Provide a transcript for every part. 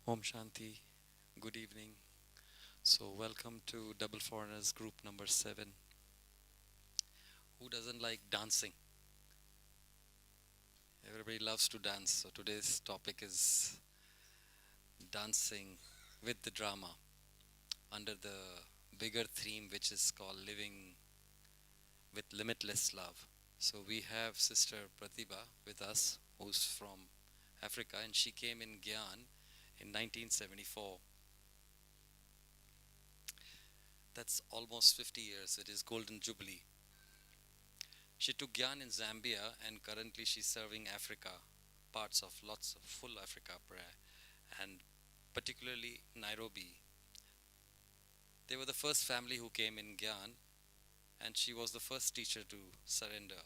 Om Shanti, good evening. So, welcome to Double Foreigners Group number 7. Who doesn't like dancing? Everybody loves to dance. So, today's topic is dancing with the drama under the bigger theme, which is called Living with Limitless Love. So, we have Sister Pratibha with us, who's from Africa, and she came in Gyan in 1974. That's almost 50 years. It is Golden Jubilee. She took Gyan in Zambia and currently she's serving Africa, parts of lots of full Africa, and particularly Nairobi. They were the first family who came in Gyan and she was the first teacher to surrender.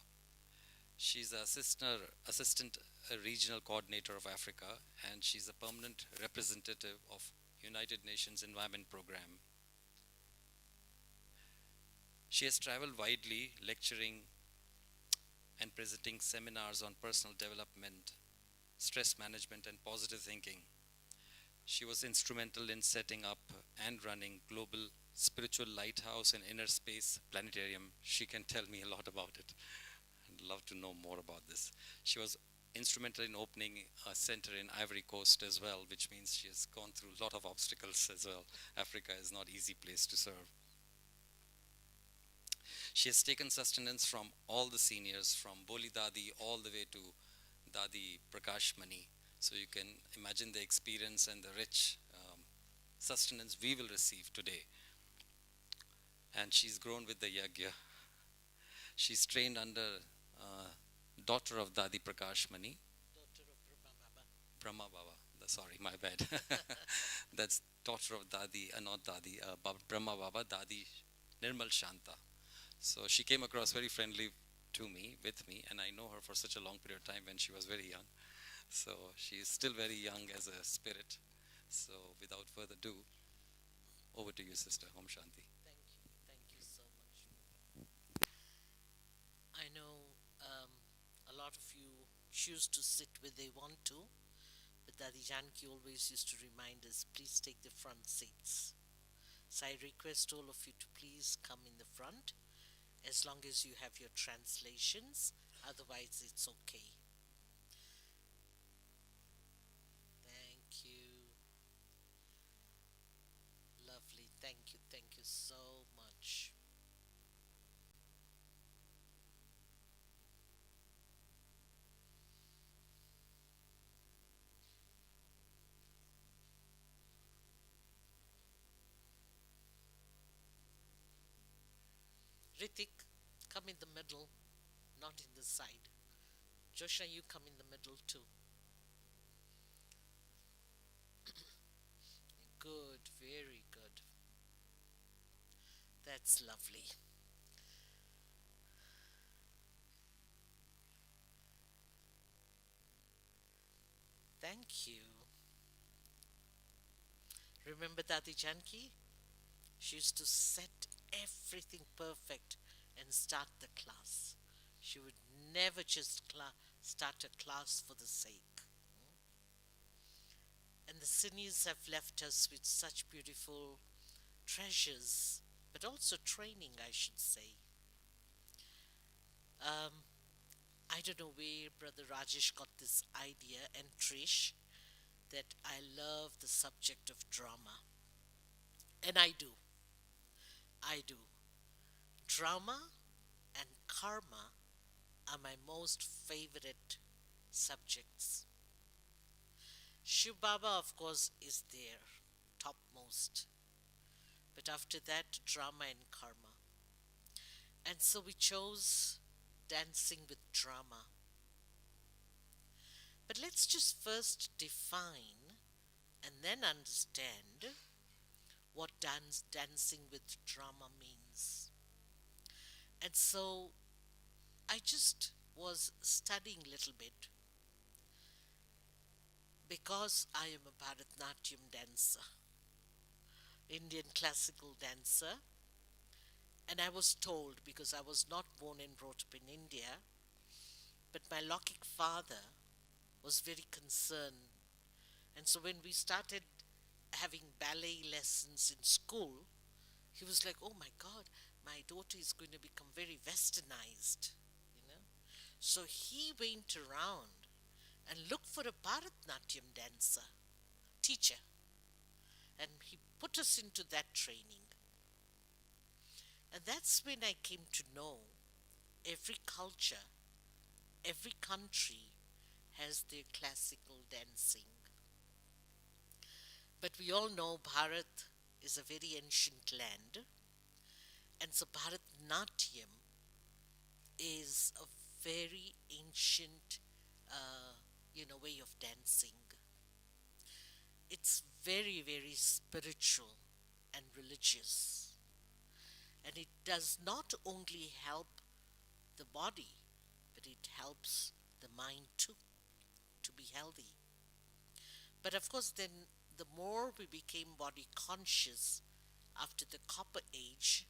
She's assistant regional coordinator of Africa and she's a permanent representative of United Nations Environment Program. She has traveled widely lecturing and presenting seminars on personal development, stress management, and positive thinking. She was instrumental in setting up and running Global Spiritual Lighthouse and Inner Space Planetarium. She can tell me a lot about it. I'd love to know more about this. She was instrumental in opening a center in Ivory Coast as well, which means she has gone through a lot of obstacles as well. Africa is not an easy place to serve. She has taken sustenance from all the seniors, from Boli Dadi all the way to Dadi Prakash Mani. So you can imagine the experience and the rich sustenance we will receive today. And she's grown with the Yagya. She's trained under daughter of Dadi Prakash Mani, Daughter of Brahma Baba. Sorry, my bad. That's daughter of Dadi, not Dadi, Brahma Baba, Dadi Nirmal Shanta. So she came across very friendly to me, with me, and I know her for such a long period of time when she was very young. So she is still very young as a spirit. So without further ado, over to you, Sister. Om Shanti. Thank you so much. I know a lot of you choose to sit where they want to, but Dadi Janki always used to remind us, please take the front seats. So I request all of you to please come in the front, as long as you have your translations, otherwise it's okay. Thank you. Lovely. Thank you so much. Ritik, come in the middle, not in the side. Joshna, you come in the middle too. Good, very good. That's lovely. Thank you. Remember Dadi Janki? She used to set everything perfect and start the class. She would never just start a class for the sake. And the seniors have left us with such beautiful treasures, but also training, I should say. Um, I don't know where Brother Rajesh got this idea, and Trish, that I love the subject of drama. And I do. I do. Drama and karma are my most favorite subjects. Shiv Baba, of course, is there, topmost. But after that, drama and karma. And so we chose dancing with drama. But let's just first define and then understand what dancing with drama means. And so I just was studying a little bit because I am a Bharatnatyam dancer, Indian classical dancer, and I was told, because I was not born and brought up in India, but my Lokik father was very concerned And so when we started having ballet lessons in school, he was like, "Oh my God, my daughter is going to become very westernized, you know." So he went around and looked for a Bharatnatyam dancer, teacher, and he put us into that training. And that's when I came to know every culture, every country has their classical dancing. But we all know Bharat is a very ancient land, and so Bharatnatyam is a very ancient, uh, way of dancing. It's very, very spiritual and religious, and it does not only help the body, but it helps the mind too to be healthy. But of course, then the more we became body conscious after the copper age,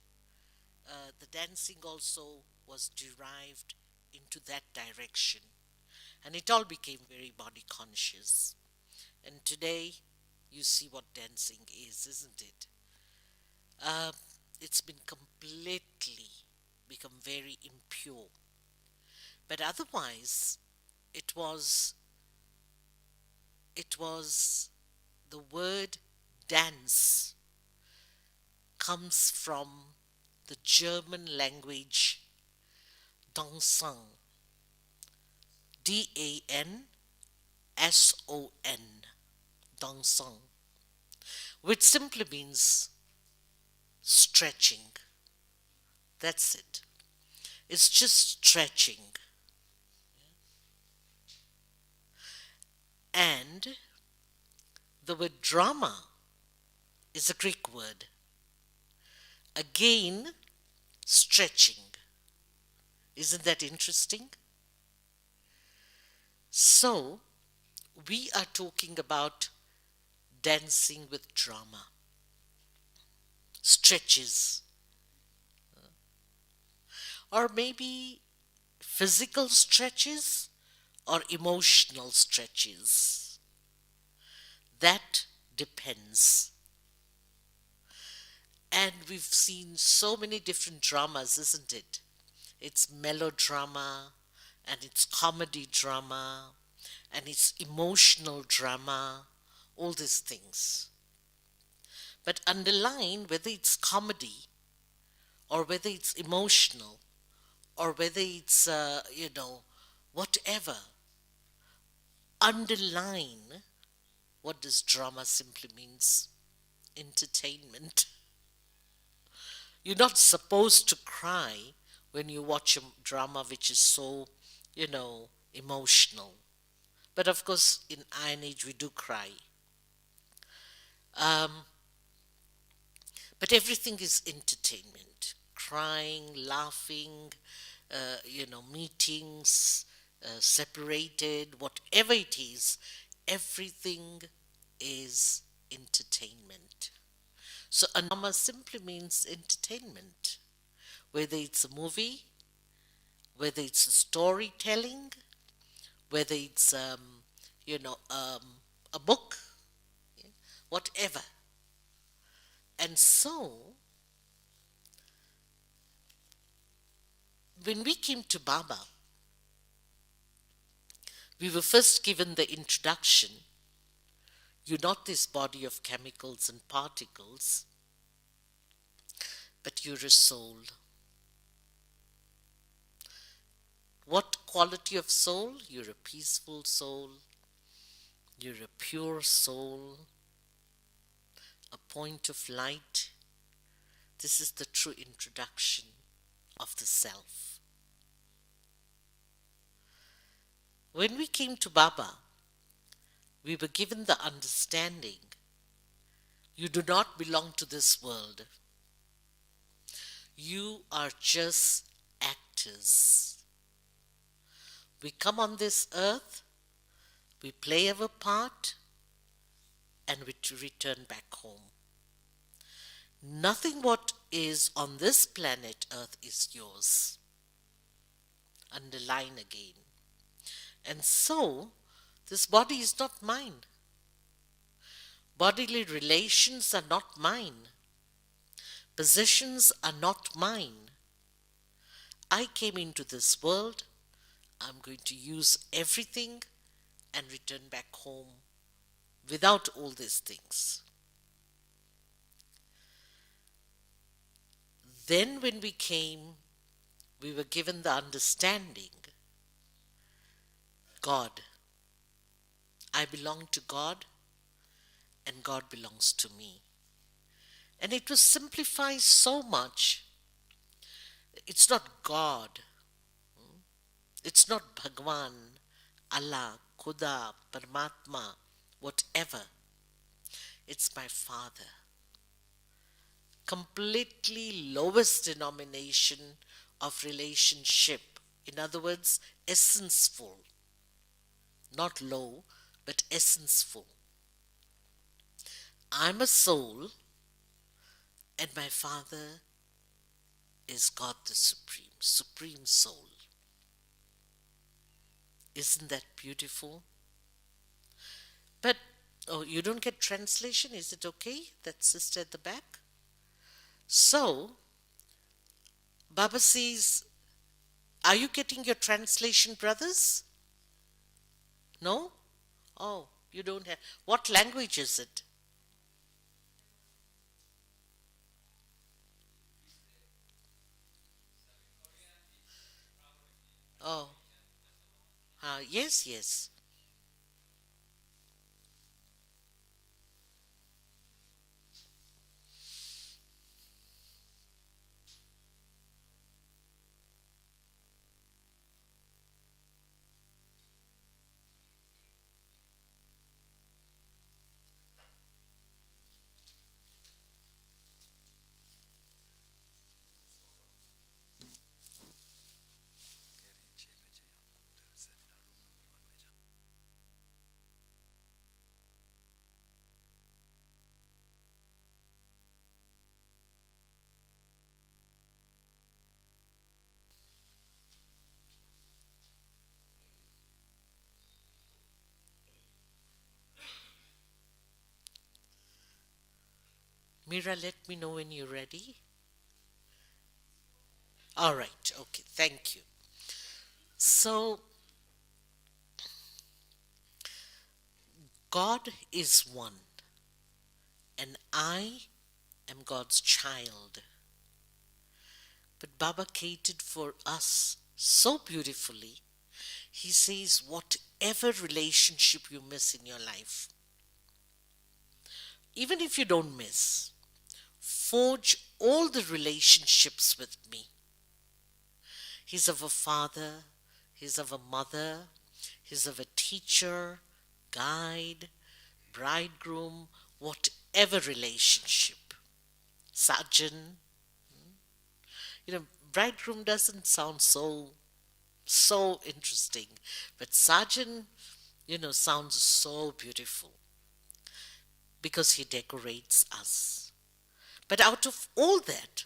the dancing also was derived into that direction. And it all became very body conscious. And today, you see what dancing is, isn't it? Uh, it's been completely become very impure. But otherwise, it was it was the word dance comes from the German language dansung, Danson, dansung, which simply means stretching. That's it. It's just stretching. And the word drama is a Greek word. Again, stretching. Isn't that interesting? So, we are talking about dancing with drama, stretches, or maybe physical stretches or emotional stretches. That depends. And we've seen so many different dramas, isn't it? It's melodrama, and it's comedy drama, and it's emotional drama, all these things. But underline whether it's comedy or whether it's emotional or whether it's, whatever, underline what does drama simply means entertainment. You're not supposed to cry when you watch a drama which is so, emotional. But of course, in Iron Age, we do cry. Um, but everything is entertainment. Crying, laughing, meetings, separated, whatever it is, everything is entertainment. So a drama simply means entertainment, whether it's a movie, whether it's a storytelling, whether it's a book, whatever. And so when we came to Baba, we were first given the introduction. You're not this body of chemicals and particles, but you're a soul. What quality of soul? You're a peaceful soul. You're a pure soul, a point of light. This is the true introduction of the self. When we came to Baba, we were given the understanding you do not belong to this world. You are just actors. We come on this earth, we play our part, and we return back home. Nothing what is on this planet earth is yours. Underline again. And so, this body is not mine. Bodily relations are not mine. Possessions are not mine. I came into this world. I'm going to use everything and return back home without all these things. Then, when we came, we were given the understanding God. I belong to God and God belongs to me. And it was simplified so much. It's not God, it's not Bhagwan, Allah, Khuda, Paramatma, whatever. It's my Father. Completely lowest denomination of relationship. In other words, essenceful. Not low, but essenceful. I'm a soul, and my Father is God the Supreme, Supreme Soul. Isn't that beautiful? But, oh, you don't get translation? Is it okay? That sister at the back? So, Baba says, are you getting your translation, brothers? No? Oh, you don't have. What language is it? Oh, yes, yes. Mira, let me know when you're ready. All right, okay, thank you. So, God is one, and I am God's child. But Baba catered for us so beautifully. He says, whatever relationship you miss in your life, even if you don't miss, forge all the relationships with me. He's of a father, he's of a mother, he's of a teacher, guide, bridegroom, whatever relationship. Sajan, bridegroom doesn't sound so interesting, but Sajan, sounds so beautiful because he decorates us. But out of all that,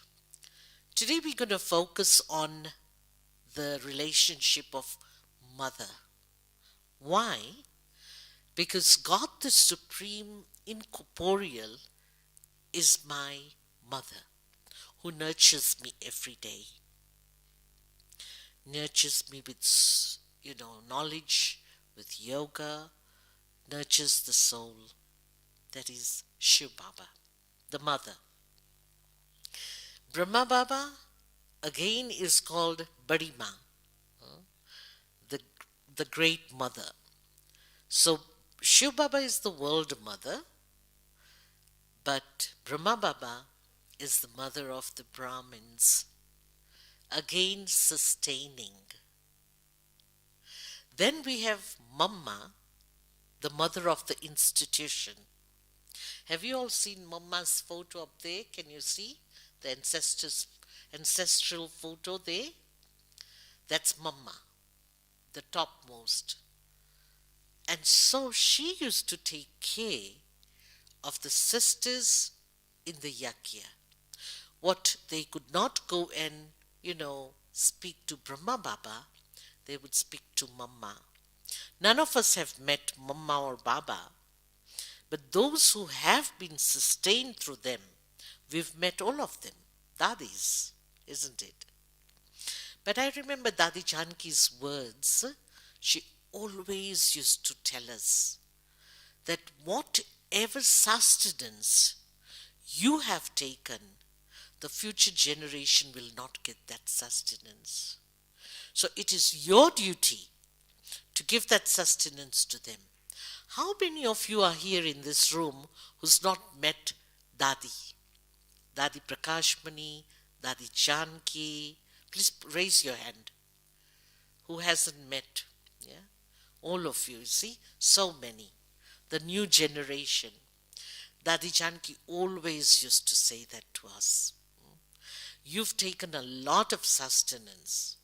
today we're going to focus on the relationship of mother. Why? Because God the Supreme Incorporeal is my mother who nurtures me every day, nurtures me with, knowledge, with yoga, nurtures the soul. That is Shiv Baba, the mother. Brahma Baba again is called Badi Ma, the, the great mother. So Shiv Baba is the world mother, but Brahma Baba is the mother of the Brahmins, again sustaining. Then we have Mamma, the mother of the institution. Have you all seen Mamma's photo up there? Can you see the ancestral photo there? That's Mamma, the topmost. And so she used to take care of the sisters in the Yagya. What they could not go and, speak to Brahma Baba, they would speak to Mamma. None of us have met Mamma or Baba, But those who have been sustained through them, we've met all of them, Dadis, isn't it? But I remember Dadi Janki's words. She always used to tell us that whatever sustenance you have taken, the future generation will not get that sustenance. So it is your duty to give that sustenance to them. How many of you are here in this room who's not met Dadi? Dadi Prakashmani, Dadi Janki? Please raise your hand. Who hasn't met? Yeah? All of you, see? So many. The new generation. Dadi Janki always used to say that to us. You've taken a lot of sustenance,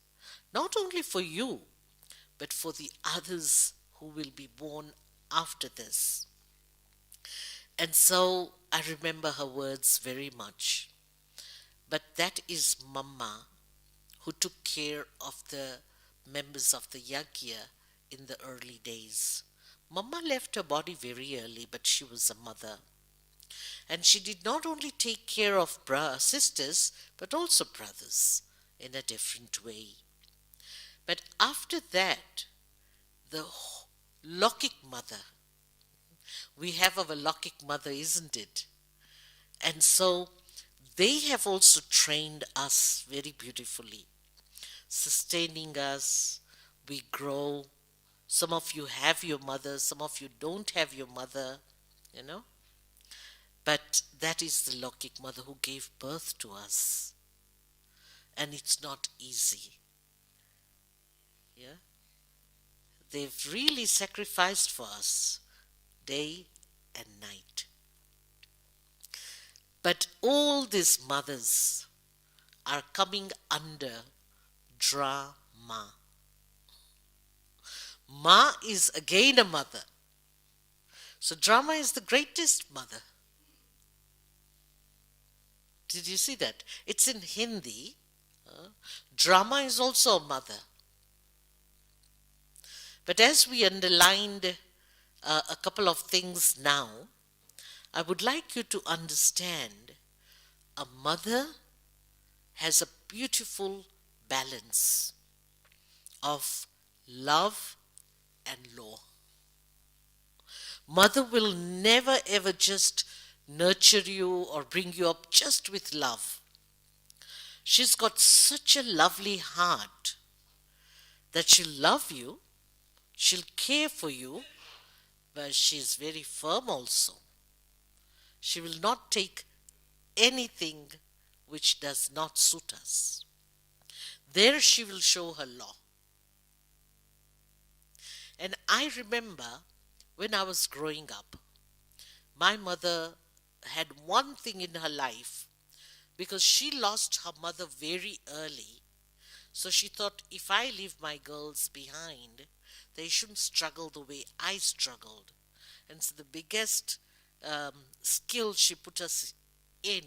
not only for you, but for the others who will be born after this. And so I remember her words very much. But that is Mama, who took care of the members of the Yagya in the early days. Mama left her body very early, but she was a mother. And she did not only take care of sisters, but also brothers in a different way. But after that, the Lokik mother, we have our Lokik mother, isn't it? And so they have also trained us very beautifully, sustaining us. We grow. Some of you have your mother, some of you don't have your mother, you know. But that is the Lokik mother who gave birth to us. And it's not easy. Yeah? They've really sacrificed for us day and night. But all these mothers are coming under drama. Ma is again a mother. So drama is the greatest mother. Did you see that? It's in Hindi. Drama is also a mother. But as we underlined a couple of things now, I would like you to understand a mother has a beautiful balance of love and law. Mother will never ever just nurture you or bring you up just with love. She's got such a lovely heart that she'll love you, she'll care for you, but she's very firm also. She will not take anything which does not suit us. There she will show her law. And I remember when I was growing up, my mother had one thing in her life because she lost her mother very early. So she thought, if I leave my girls behind, they shouldn't struggle the way I struggled. And so the biggest skill she put us in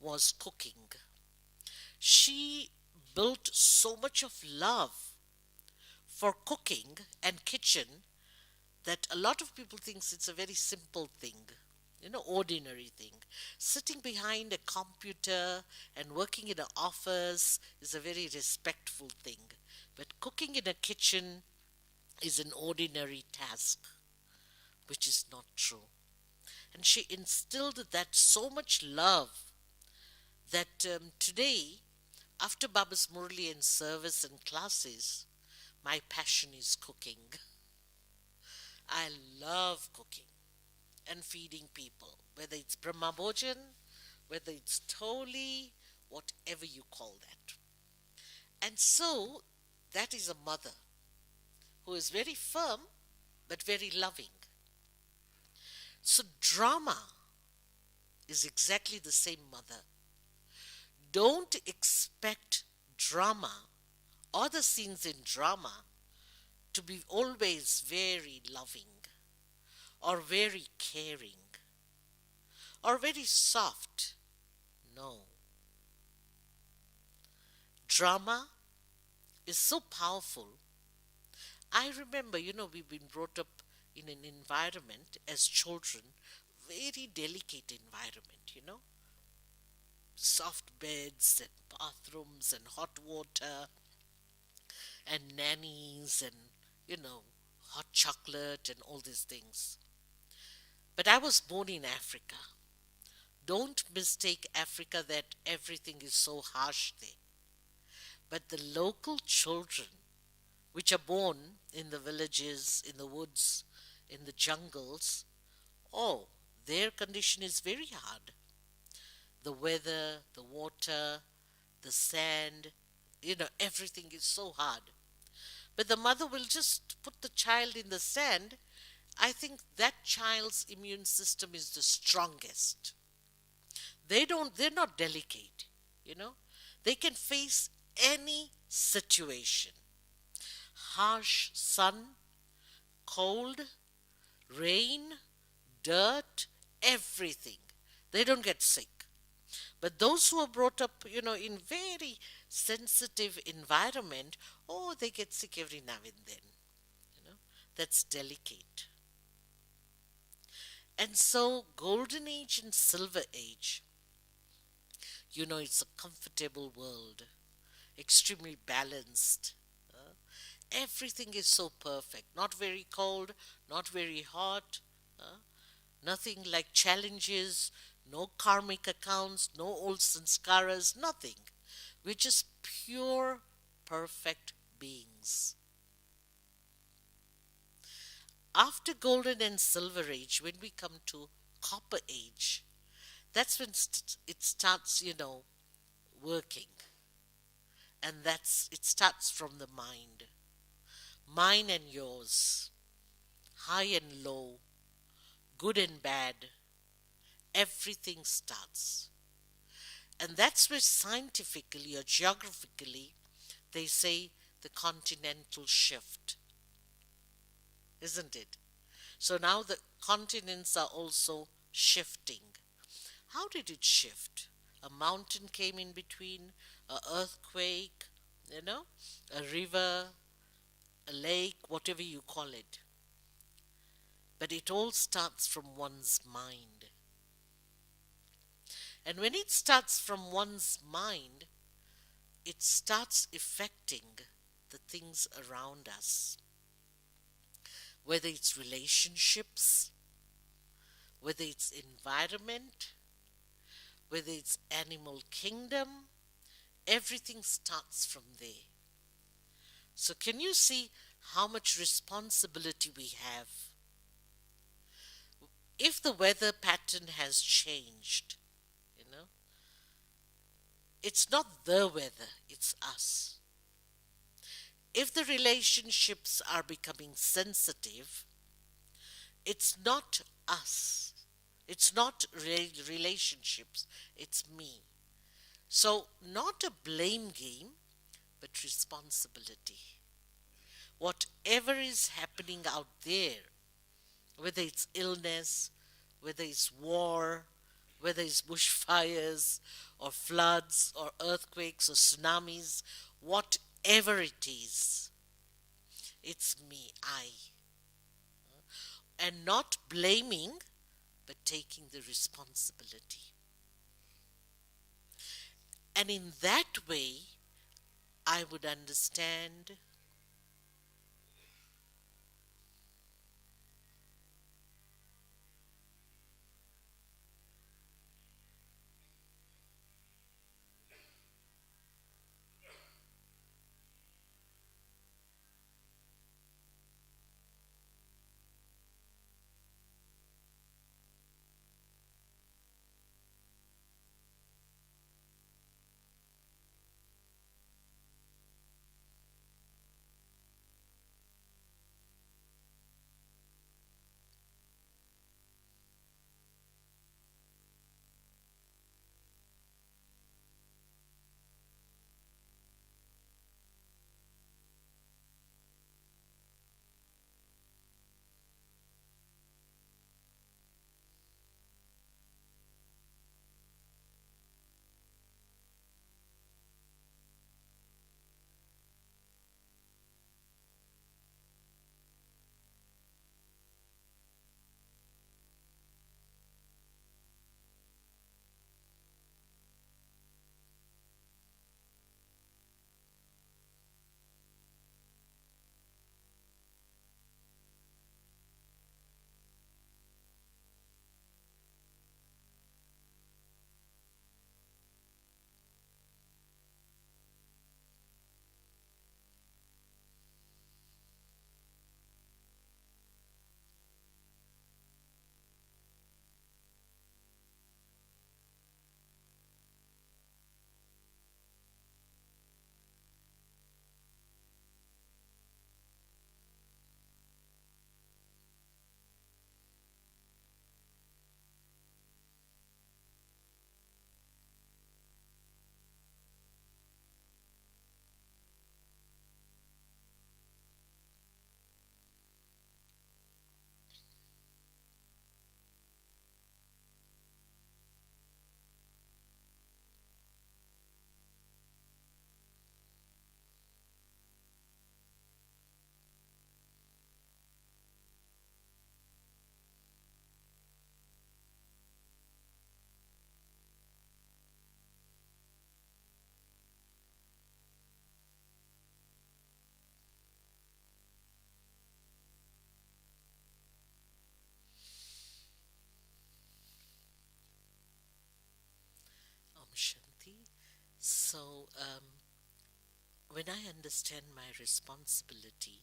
was cooking. She built so much of love for cooking and kitchen that a lot of people think it's a very simple thing, ordinary thing. Sitting behind a computer and working in an office is a very respectful thing. But cooking in a kitchen is an ordinary task, which is not true. And she instilled that so much love that today, after Baba's Murli and service and classes, my passion is cooking. I love cooking and feeding people, whether it's Brahma Bhojan, whether it's Tholi, whatever you call that. And so, that is a mother who is very firm but very loving. So, drama is exactly the same mother. Don't expect drama or the scenes in drama to be always very loving or very caring or very soft. No. Drama is so powerful. I remember, we've been brought up in an environment as children, very delicate environment, soft beds and bathrooms and hot water and nannies and, you know, hot chocolate and all these things. But I was born in Africa. Don't mistake Africa that everything is so harsh there. But the local children, which are born in the villages, in the woods, in the jungles, oh, their condition is very hard. The weather, the water, the sand, everything is so hard. But the mother will just put the child in the sand. I think that child's immune system is the strongest. They're not delicate, you know. They can face any situation. Harsh sun, cold, rain, dirt, everything. They don't get sick. But those who are brought up, in very sensitive environment, oh, they get sick every now and then. You know, that's delicate. And so, golden age and silver age, it's a comfortable world, extremely balanced. Everything is so perfect. Not very cold, not very hot. Uh, Nothing like challenges, no karmic accounts, no old sanskaras, nothing. We're just pure, perfect beings. After golden and silver age, when we come to copper age, that's when it starts, working. And it starts from the mind. Mine and yours, high and low, good and bad, everything starts. And that's where scientifically or geographically they say the continental shift, isn't it? So now the continents are also shifting. How did it shift? A mountain came in between, a earthquake, a river, a lake, whatever you call it. But it all starts from one's mind. And when it starts from one's mind, it starts affecting the things around us. Whether it's relationships, whether it's environment, whether it's animal kingdom, everything starts from there. So can you see how much responsibility we have? If the weather pattern has changed, it's not the weather, it's us. If the relationships are becoming sensitive, it's not us. It's not relationships, it's me. So, not a blame game, but responsibility. Whatever is happening out there, whether it's illness, whether it's war, whether it's bushfires, or floods, or earthquakes, or tsunamis, whatever it is, it's me, I. And not blaming, but taking the responsibility. And in that way, I would understand So, when I understand my responsibility,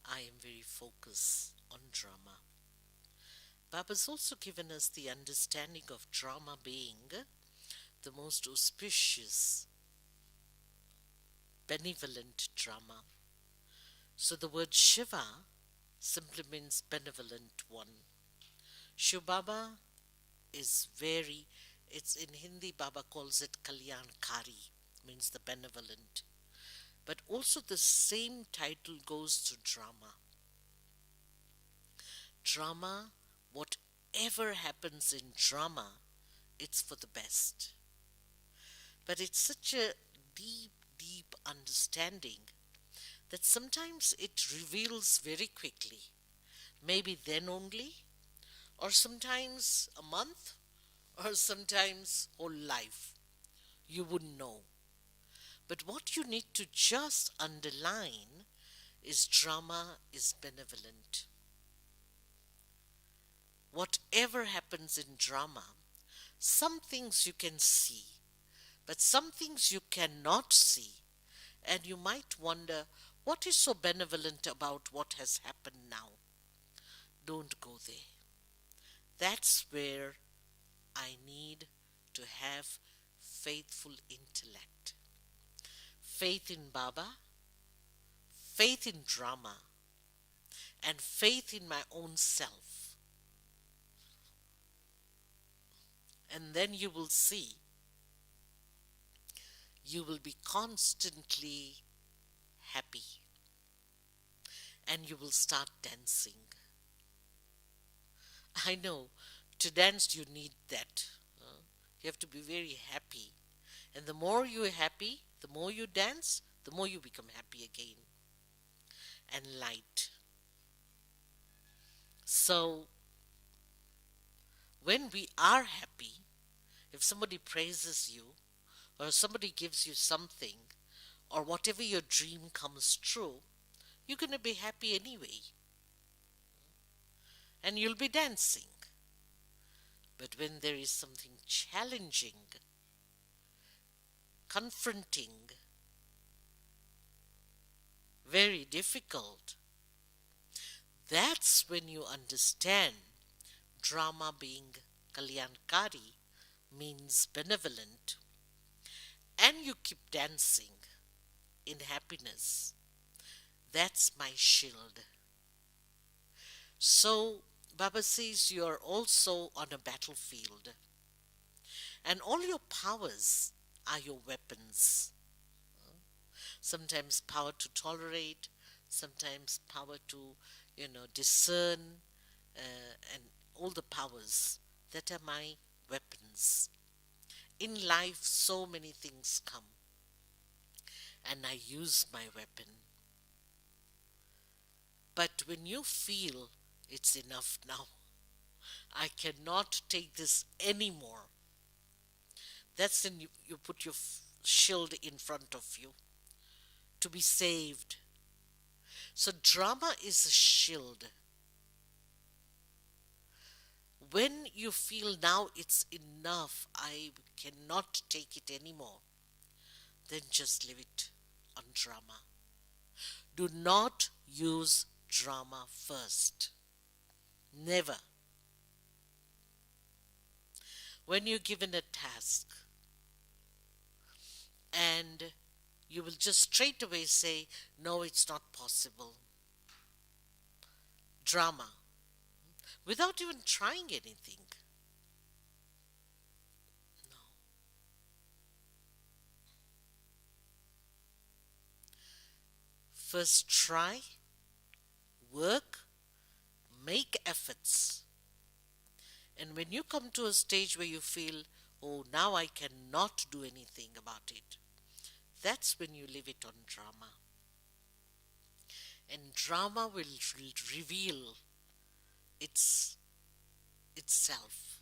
I am very focused on drama. Baba's also given us the understanding of drama being the most auspicious, benevolent drama. So the word Shiva simply means benevolent one. Shiv Baba is very, it's in Hindi, Baba calls it Kalyankari, means the benevolent. But also the same title goes to drama. Drama, whatever happens in drama, it's for the best. But it's such a deep, deep understanding that sometimes it reveals very quickly, maybe then only, or sometimes a month, or sometimes whole life. You wouldn't know. But what you need to just underline is drama is benevolent. Whatever happens in drama, some things you can see, but some things you cannot see. And you might wonder, what is so benevolent about what has happened now? Don't go there. That's where I need to have faithful intellect. Faith in Baba, faith in drama, and faith in my own self. And then you will see, you will be constantly happy and you will start dancing. I know to dance you need that. You have to be very happy. And the more you're happy, the more you dance, the more you become happy again and light. So when we are happy, if somebody praises you or somebody gives you something or whatever your dream comes true, you're going to be happy anyway and you'll be dancing. But when there is something challenging, confronting, very difficult, that's when you understand drama being Kalyankari means benevolent and you keep dancing in happiness. That's my shield. So Baba says you are also on a battlefield and all your powers are your weapons. Sometimes power to tolerate, sometimes power to, discern, and all the powers that are my weapons. In life, so many things come, and I use my weapon. But when you feel it's enough now, I cannot take this anymore, that's when you put your shield in front of you to be saved. So, drama is a shield. When you feel now it's enough, I cannot take it anymore, then just leave it on drama. Do not use drama first. Never. When you're given a task and you will just straight away say, no, it's not possible. Drama. Without even trying anything. No. First try, work, make efforts. And when you come to a stage where you feel, oh, now I cannot do anything about it, that's when you leave it on drama. And drama will reveal itself.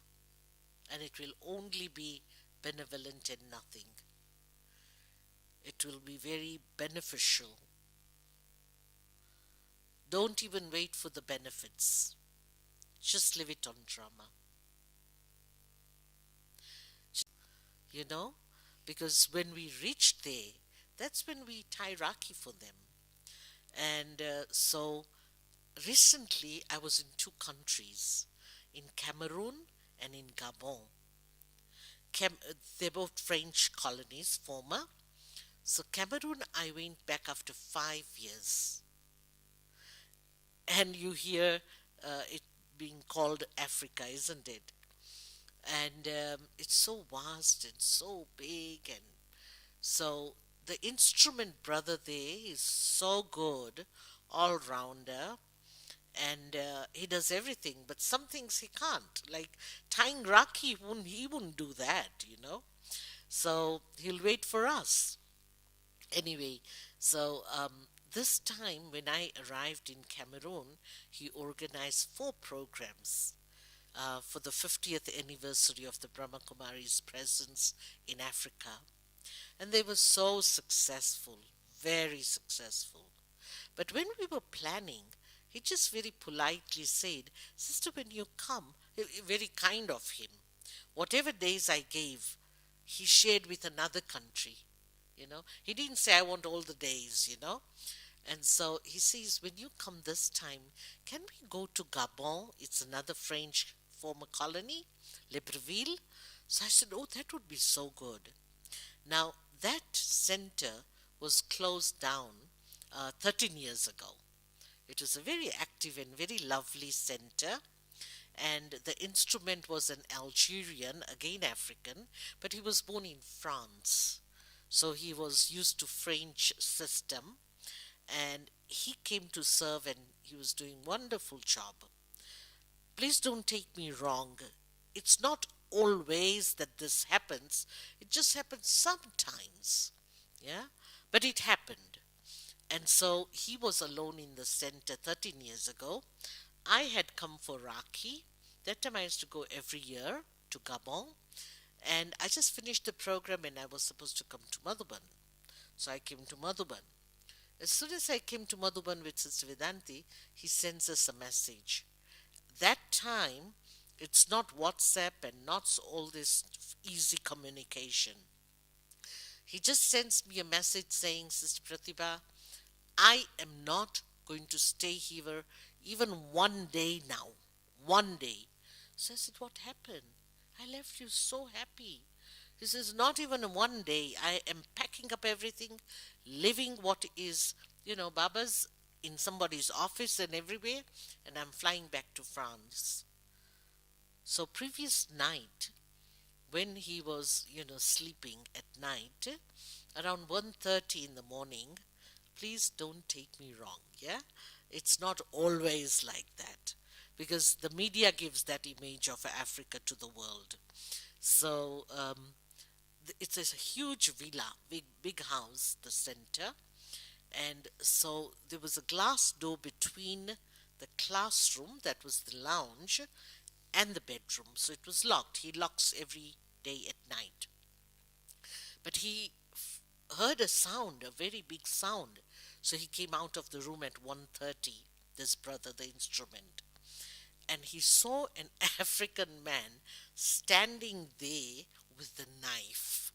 And it will only be benevolent and nothing. It will be very beneficial. Don't even wait for the benefits. Just leave it on drama. You know, because when we reached there, that's when we tie Rakhi for them. And so recently I was in two countries, in Cameroon and in Gabon. They're both French colonies, former. So Cameroon, I went back after 5 years, and you hear it being called Africa, isn't it? And it's so vast and so big, and so the instrument brother there is so good, all rounder, and he does everything. But some things he can't, like tying Rakhi. He wouldn't do that. So he'll wait for us. Anyway, so this time when I arrived in Cameroon, he organized four programs for the 50th anniversary of the Brahma Kumaris' presence in Africa. And they were so successful, very successful. But when we were planning, he just very politely said, Sister, when you come, very kind of him, whatever days I gave, he shared with another country. He didn't say, I want all the days. And so he says, when you come this time, can we go to Gabon? It's another French former colony, Libreville. So I said, oh, that would be so good. Now, that center was closed down 13 years ago. It was a very active and very lovely center, and the instrument was an Algerian, again African, but he was born in France. So he was used to French system, and he came to serve, and he was doing wonderful job. Please don't take me wrong. It's not always that this happens. It just happens sometimes. Yeah? But it happened. And so he was alone in the center 13 years ago. I had come for Rakhi. That time I used to go every year to Gabon. And I just finished the program and I was supposed to come to Madhuban. So I came to Madhuban. As soon as I came to Madhuban with Sister Vedanti, he sends us a message. That time, it's not WhatsApp and not all this easy communication. He just sends me a message saying, Sister Pratibha, I am not going to stay here even one day now. One day. So I said, what happened? I left you so happy. He says, not even one day. I am packing up everything, living what is, Baba's in somebody's office and everywhere, and I'm flying back to France. So previous night, when he was, sleeping at night, around 1:30 in the morning, please don't take me wrong, yeah? It's not always like that because the media gives that image of Africa to the world. So it's a huge villa, big house, the center, and so there was a glass door between the classroom, that was the lounge, and the bedroom. So it was locked. He locks every day at night. But he heard a sound, a very big sound. So he came out of the room at 1:30, this brother, the instrument. And he saw an African man standing there with the knife.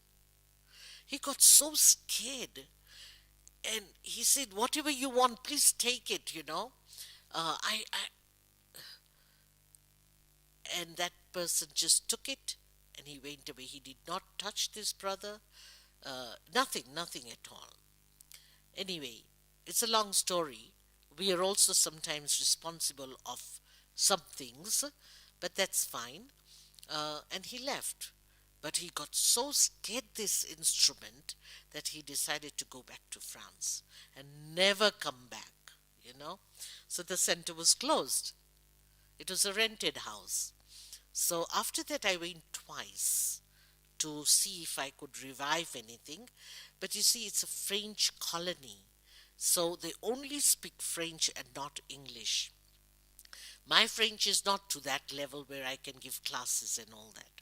He got so scared. And he said, whatever you want, please take it. I and that person just took it and he went away. He did not touch this brother. Nothing at all. Anyway, it's a long story. We are also sometimes responsible of some things, but that's fine. And he left. But he got so scared this instrument that he decided to go back to France and never come back. So the center was closed. It was a rented house. So after that, I went twice to see if I could revive anything. But you see, it's a French colony. So they only speak French and not English. My French is not to that level where I can give classes and all that.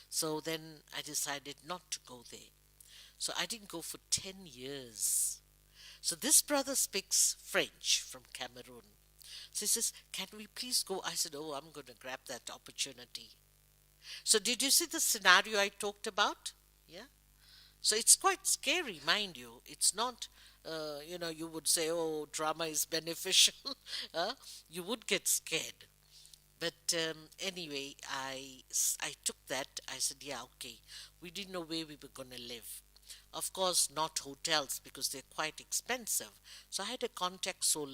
So then I decided not to go there. So I didn't go for 10 years. So this brother speaks French from Cameroon. So he says, can we please go? I said, oh, I'm going to grab that opportunity. So did you see the scenario I talked about? Yeah. So it's quite scary, mind you. It's not, you would say, oh, drama is beneficial. uh, you would get scared. But anyway, I took that. I said, yeah, okay. We didn't know where we were going to live. Of course, not hotels because they're quite expensive. So I had a contact soul,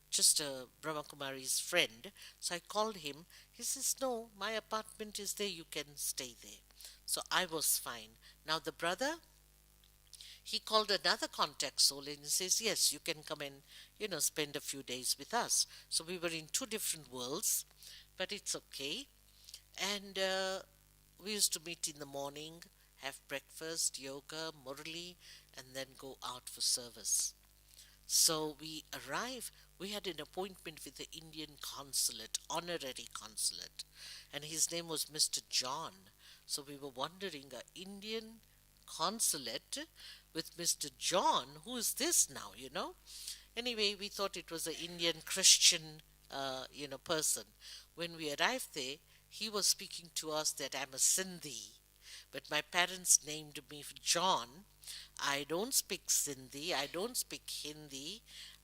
just a Brahma Kumari's friend. So I called him. He says, no, my apartment is there. You can stay there. So I was fine. Now the brother, he called another contact soul and he says, yes, you can come and, spend a few days with us. So we were in two different worlds, but it's okay. And we used to meet in the morning, have breakfast, yoga, murali, and then go out for service. So we arrived. We had an appointment with the Indian consulate, honorary consulate, and his name was Mr. John. So we were wondering, a Indian consulate with Mr. John, who is this now? Anyway, we thought it was an Indian Christian, person. When we arrived there, he was speaking to us that I'm a Sindhi, but my parents named me John. I don't speak Sindhi, I don't speak Hindi,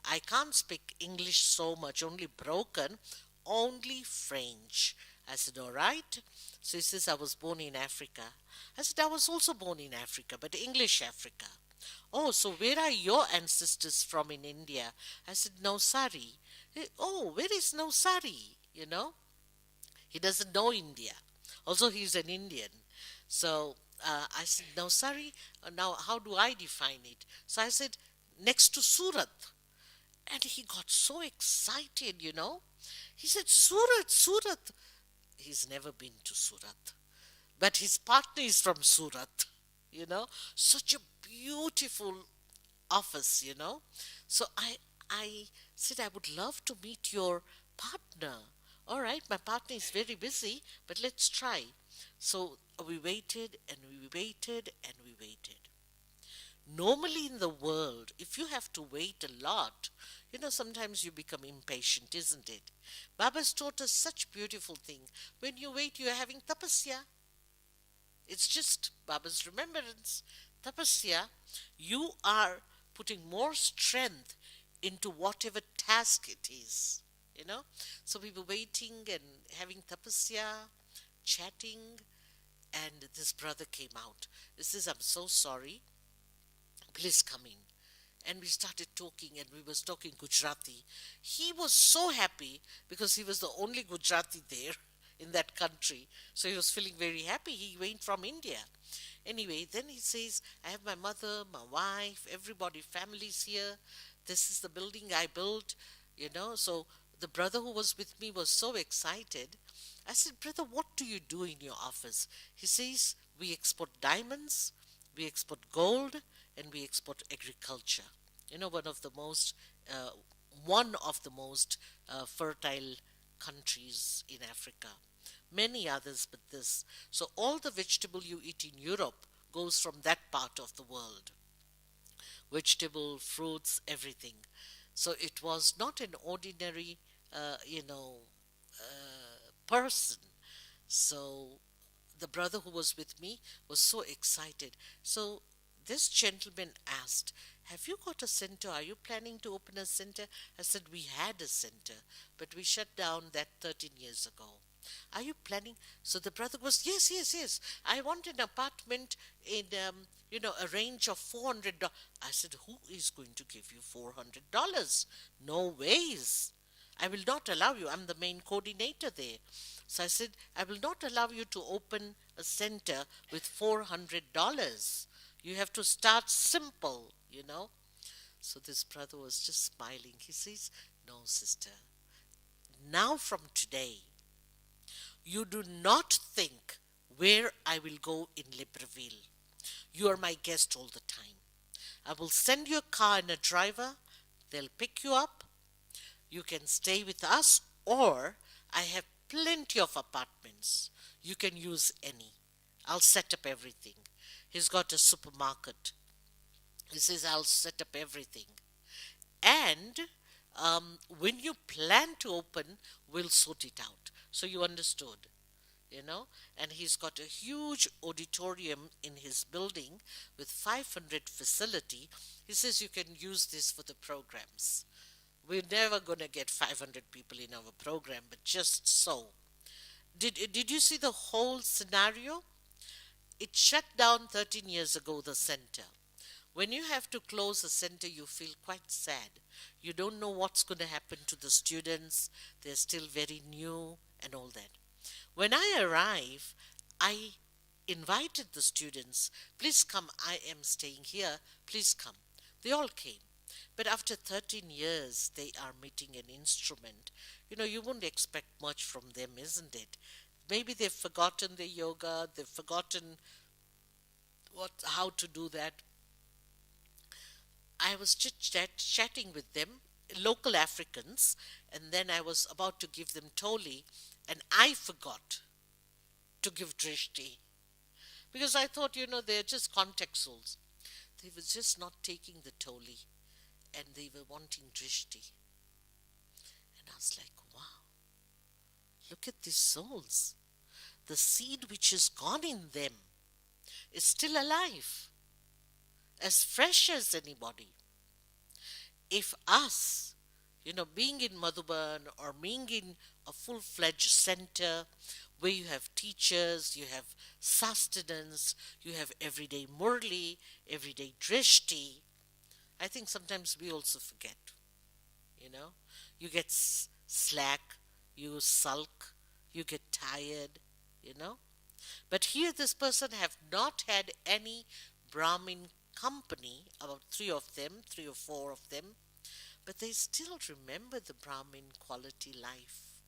I can't speak English so much, only broken, only French. I said, all right. So he says, I was born in Africa. I said, I was also born in Africa, but English Africa. Oh, so where are your ancestors from in India? I said, Navsari. Oh, where is Navsari? He doesn't know India. Also, he's an Indian. So I said, Navsari, now how do I define it? So I said, next to Surat. And he got so excited. He said, Surat, Surat. He's never been to Surat. But his partner is from Surat. Such a beautiful office. So I said, I would love to meet your partner. All right, my partner is very busy, but let's try. So we waited and we waited and we waited. Normally in the world, if you have to wait a lot, sometimes you become impatient, isn't it? Baba's taught us such beautiful thing. When you wait, you are having tapasya. It's just Baba's remembrance. Tapasya, you are putting more strength into whatever task it is. You know? So we were waiting and having tapasya, chatting, and this brother came out. He says, I'm so sorry. Please come in. And we started talking and we was talking Gujarati. He was so happy because he was the only Gujarati there in that country. So he was feeling very happy. He went from India. Anyway, then he says, I have my mother, my wife, everybody, families here. This is the building I built. So the brother who was with me was so excited. I said, brother, what do you do in your office? He says, we export diamonds, we export gold, and we export agriculture. One of the most uh, fertile countries in Africa. Many others, but this. So all the vegetable you eat in Europe goes from that part of the world. Vegetable, fruits, everything. So it was not an ordinary, person. So the brother who was with me was so excited. So this gentleman asked, have you got a center? Are you planning to open a center? I said, we had a center, but we shut down that 13 years ago. Are you planning? So the brother goes, yes, yes, yes. I want an apartment in, a range of $400. I said, who is going to give you $400? No ways. I will not allow you. I'm the main coordinator there. So I said, I will not allow you to open a center with $400. You have to start simple. So this brother was just smiling. He says, no, sister. Now from today, you do not think where I will go in Libreville. You are my guest all the time. I will send you a car and a driver. They'll pick you up. You can stay with us, or I have plenty of apartments. You can use any. I'll set up everything. He's got a supermarket. He says, I'll set up everything. And when you plan to open, we'll sort it out. So you understood. you know, and he's got a huge auditorium in his building with 500 facility. He says you can use this for the programs. We're never going to get 500 people in our program, but just so. Did you see the whole scenario? It shut down 13 years ago, the center. When you have to close a center, you feel quite sad. You don't know what's going to happen to the students. They're still very new and all that. When I arrive, I invited the students, please come, I am staying here, please come. They all came. But after 13 years, they are meeting an instrument. You wouldn't expect much from them, isn't it? Maybe they've forgotten their yoga, they've forgotten how to do that. I was chatting with them, local Africans, and then I was about to give them toli, and I forgot to give drishti because I thought, they're just contact souls. They were just not taking the toli, and they were wanting drishti. And I was like, wow, look at these souls. The seed which is gone in them is still alive, as fresh as anybody. If us, being in Madhuban or being in a full fledged center where you have teachers, you have sustenance, you have everyday murli, everyday drishti, I think sometimes we also forget, you know. You get slack, you sulk, you get tired, you know. But here this person have not had any Brahmin company, about three or four of them, but they still remember the Brahmin quality life,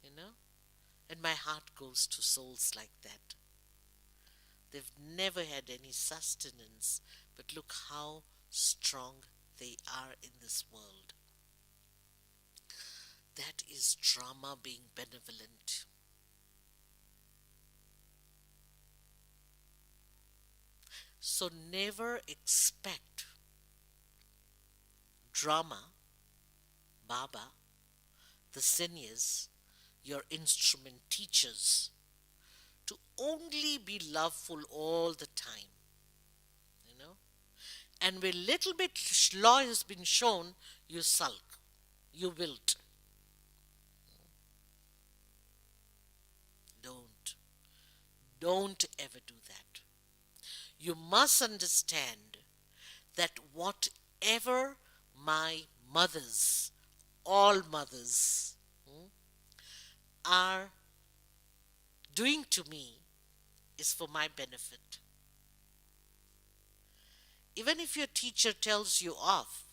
you know. And my heart goes to souls like that. They've never had any sustenance, but look how strong they are in this world. That is drama being benevolent. So never expect drama, Baba, the seniors, your instrument teachers, to only be loveful all the time, you know. And when little bit law has been shown, you sulk, you wilt. Don't. Don't ever do that. You must understand that whatever my mothers, all mothers, are doing to me is for my benefit. Even if your teacher tells you off,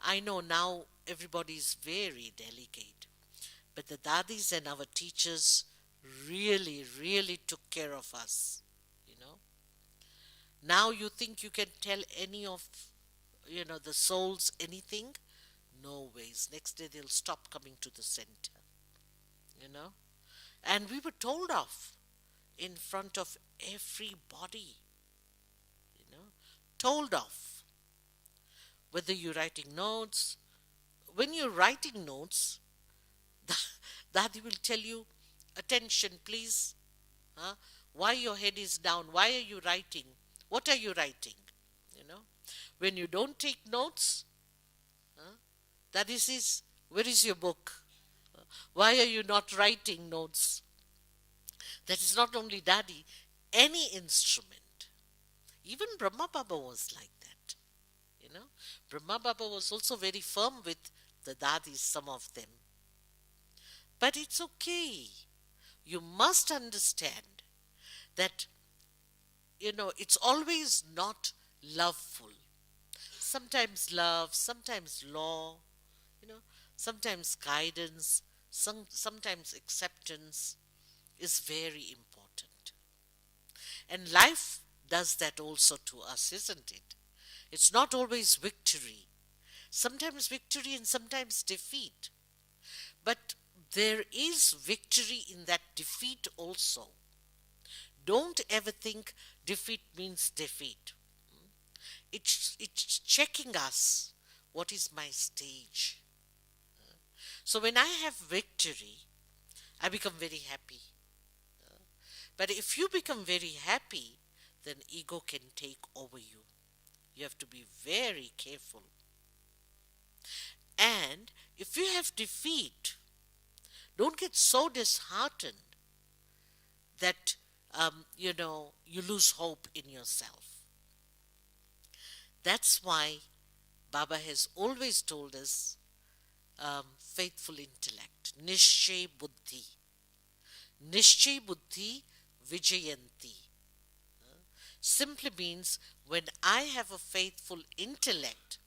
I know now everybody is very delicate, but the dadis and our teachers really, really took care of us, you know. Now you think you can tell any of, the souls anything? No ways. Next day they'll stop coming to the center, you know. And we were told off in front of everybody, you know, told off. Whether you're writing notes, when you're writing notes, that will tell you, attention please, huh? Why your head is down, why are you writing, what are you writing, you know. When you don't take notes, huh? That is his, where is your book, why are you not writing notes? That is not only daddy, any instrument. Even Brahma Baba was like that, you know. Brahma Baba was also very firm with the dadis, some of them. But it's okay. You must understand that, it's always not loveful. Sometimes love, sometimes law, you know, sometimes guidance, sometimes acceptance is very important. And life does that also to us, isn't it? It's not always victory. Sometimes victory and sometimes defeat. But there is victory in that defeat also. Don't ever think defeat means defeat. It's checking us. What is my stage? So when I have victory, I become very happy. But if you become very happy, then ego can take over you. You have to be very careful. And if you have defeat, don't get so disheartened that you lose hope in yourself. That's why Baba has always told us faithful intellect, Nishchay Buddhi. Nishchay Buddhi Vijayanti. Simply means when I have a faithful intellect,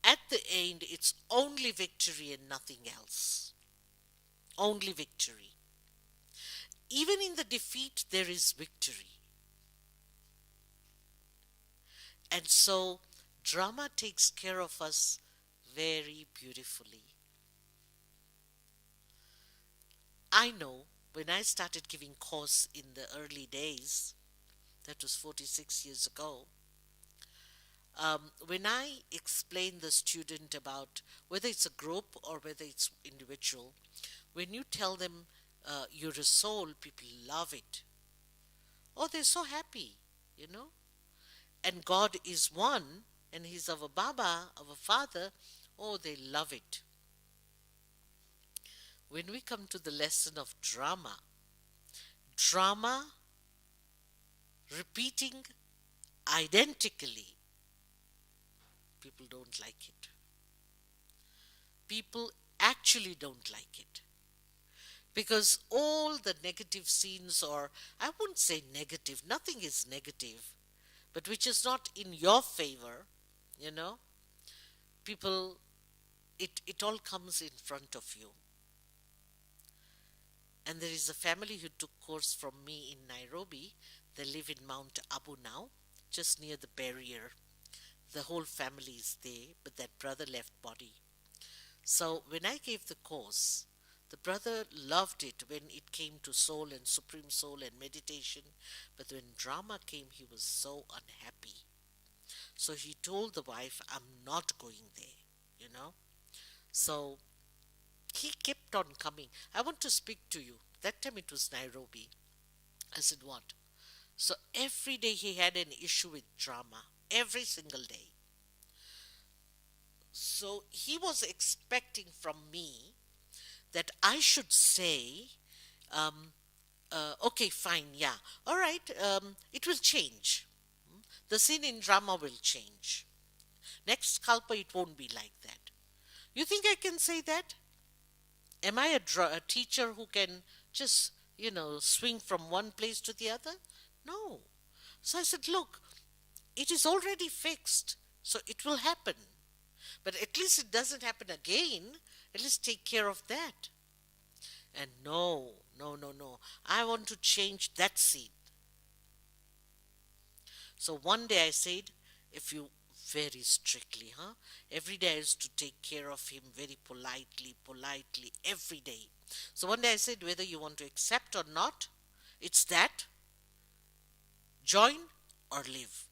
at the end it's only victory and nothing else. Only victory. Even in the defeat, there is victory. And so, drama takes care of us very beautifully. I know when I started giving course in the early days, that was 46 years ago, when I explain the student about whether it's a group or whether it's individual, when you tell them you're a soul, people love it. Oh, they're so happy, you know. And God is one, and He's our Baba, our Father. Oh, they love it. When we come to the lesson of drama, drama repeating identically, people don't like it. People actually don't like it. Because all the negative scenes, or I wouldn't say negative, nothing is negative, but which is not in your favor, you know, people, it all comes in front of you. And there is a family who took course from me in Nairobi. They live in Mount Abu now, just near the barrier. The whole family is there, but that brother left body. So when I gave the course, the brother loved it when it came to soul and supreme soul and meditation. But when drama came, he was so unhappy. So he told the wife, I'm not going there, you know. So he kept on coming. I want to speak to you. That time it was Nairobi. I said, what? So every day he had an issue with drama. Every single day. So he was expecting from me that I should say, okay, fine, yeah, all right, it will change. The scene in drama will change. Next Kalpa, it won't be like that. You think I can say that? Am I a teacher who can just, swing from one place to the other? No. So I said, look, it is already fixed, so it will happen. But at least it doesn't happen again. At least take care of that. And no, no, no, no. I want to change that scene. So one day I said, if you very strictly, huh? Every day I used to take care of him very politely, politely, every day. So one day I said, whether you want to accept or not, it's that. Join or leave.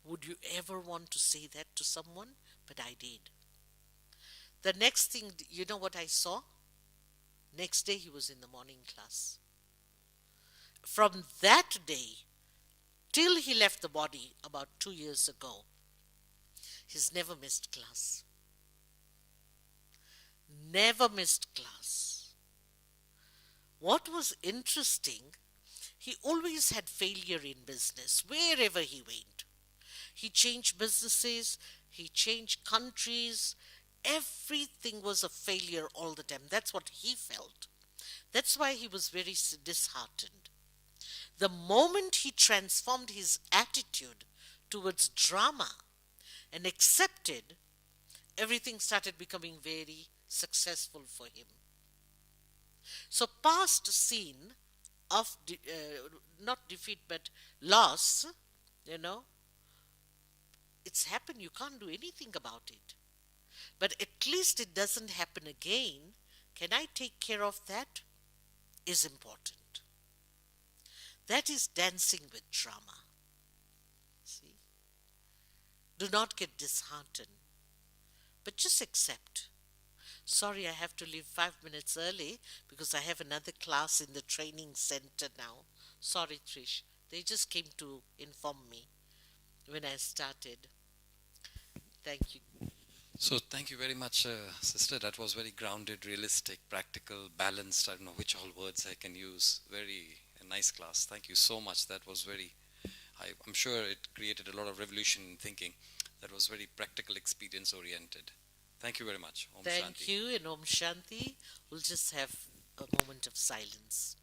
Would you ever want to say that to someone? But I did. The next thing, you know what I saw? Next day he was in the morning class. From that day till he left the body about 2 years ago, he's never missed class. Never missed class. What was interesting, he always had failure in business wherever he went. He changed businesses, he changed countries. Everything was a failure all the time. That's what he felt. That's why he was very disheartened. The moment he transformed his attitude towards drama and accepted, everything started becoming very successful for him. So past scene of not defeat but loss, it's happened. You can't do anything about it. But at least it doesn't happen again. Can I take care of that? Is important. That is dancing with drama. See? Do not get disheartened, but just accept. Sorry, I have to leave 5 minutes early because I have another class in the training center now. Sorry, Trish. They just came to inform me when I started. Thank you. So thank you very much, sister. That was very grounded, realistic, practical, balanced. I don't know which all words I can use. Very a nice class. Thank you so much. That was very. I'm sure it created a lot of revolution in thinking. That was very practical, experience oriented. Thank you very much. Om Thank Shanti. you. And Om Shanti. We'll just have a moment of silence.